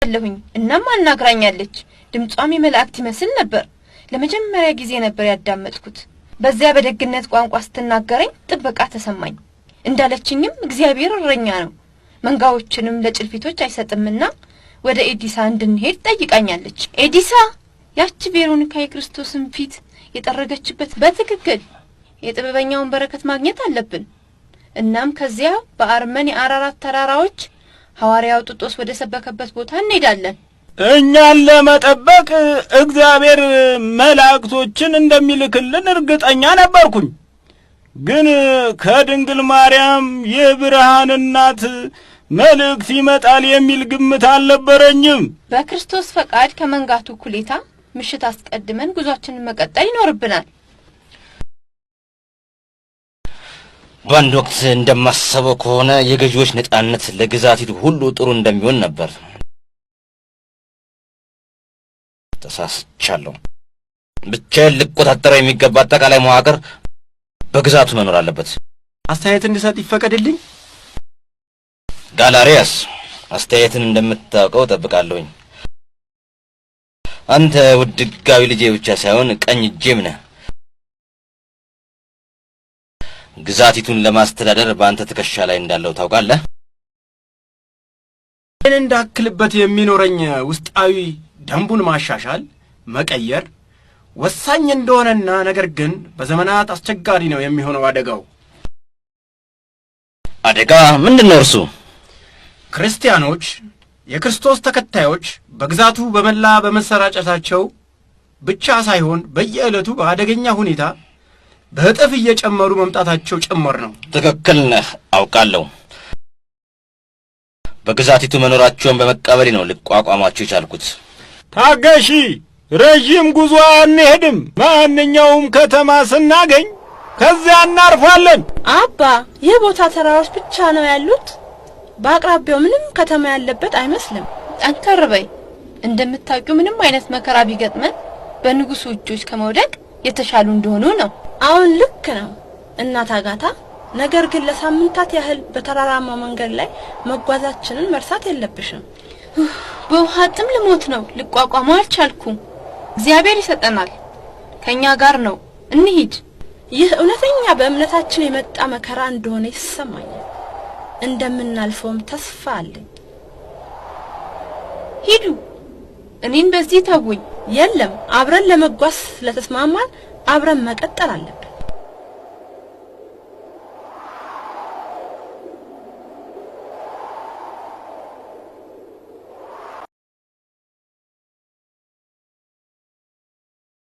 አለሁኝ እናም አናግራኛለች። ድምጿም የመላእክት ይመስል ነበር። ለመጀመሪያ ጊዜ ነበር ያዳመጥኩት። በዚያ በደግነት ቋንቋ ስትናገረኝ ጥበቃ ተሰማኝ። እንዳለችኝም እግዚአብሔር እረኛ ነው፣ መንጋዎችንም ለጭልፊቶች አይሰጥምና ወደ ኤዲሳ እንድንሄድ ጠይቃኛለች። ኤዲሳ ያቺ ቬሮኒካ የክርስቶስን ፊት የጠረገችበት በትክክል የጥበበኛውን በረከት ማግኘት አለብን። እናም ከዚያ በአርመን የአራራት ተራራዎች ሐዋርያው ጢጦስ ወደ ሰበከበት ቦታ እንሄዳለን። እኛን ለመጠበቅ እግዚአብሔር መላእክቶችን እንደሚልክልን እርግጠኛ ነበርኩኝ። ግን ከድንግል ማርያም የብርሃን እናት መልእክት ይመጣል የሚል ግምት አልነበረኝም። በክርስቶስ ፈቃድ ከመንጋቱ ኩሌታ ምሽት አስቀድመን ጉዟችንን መቀጠል ይኖርብናል። በአንድ ወቅት እንደማሰበው ከሆነ የገዢዎች ነጻነት ለግዛቲቱ ሁሉ ጥሩ እንደሚሆን ነበር። ተሳስቻለሁ። ብቻዬን ልቆጣጠረው የሚገባ አጠቃላይ መዋቅር በግዛቱ መኖር አለበት። አስተያየት እንድሰጥ ይፈቀድልኝ? ጋላሪያስ፣ አስተያየትን እንደምታውቀው ጠብቃለሁኝ። አንተ ውድ ሕጋዊ ልጄ ብቻ ሳይሆን ቀኝ እጄም ነህ። ግዛቲቱን ለማስተዳደር በአንተ ትከሻ ላይ እንዳለው ታውቃለህ። እንዳክልበት የሚኖረኝ ውስጣዊ ደንቡን ማሻሻል መቀየር ወሳኝ እንደሆነና ነገር ግን በዘመናት አስቸጋሪ ነው የሚሆነው አደጋው። አደጋ ምንድነው እርሱ? ክርስቲያኖች የክርስቶስ ተከታዮች በግዛቱ በመላ በመሰራጨታቸው ብቻ ሳይሆን በየዕለቱ በአደገኛ ሁኔታ በእጥፍ እየጨመሩ መምጣታቸው ጭምር ነው። ትክክል ነህ፣ አውቃለሁ። በግዛቲቱ መኖራቸውን በመቀበል ነው ልቋቋማቸው የቻልኩት። ታገሺ፣ ረጅም ጉዞ አንሄድም። ማንኛውም ከተማ ስናገኝ ከዚያ እናርፋለን። አባ፣ ይህ ቦታ ተራሮች ብቻ ነው ያሉት? በአቅራቢያው ምንም ከተማ ያለበት አይመስልም። ጠንከር በይ። እንደምታውቂው ምንም አይነት መከራ ቢገጥመን በንጉሱ እጆች ከመውደቅ የተሻሉ እንደሆኑ ነው። አሁን ልክ ነው እናት አጋታ። ነገር ግን ለሳምንታት ያህል በተራራማ መንገድ ላይ መጓዛችንን መርሳት የለብሽም። በውሃ ጥም ልሞት ነው። ልቋቋመው አልቻልኩም። እግዚአብሔር ይሰጠናል፣ ከኛ ጋር ነው። እንሂድ። ይህ እውነተኛ በእምነታችን የመጣ መከራ እንደሆነ ይሰማኛል። እንደምናልፈውም ተስፋ አለኝ። ሂዱ፣ እኔን በዚህ ተውኝ። የለም፣ አብረን ለመጓዝ ስለተስማማን አብረን መቀጠል አለብን።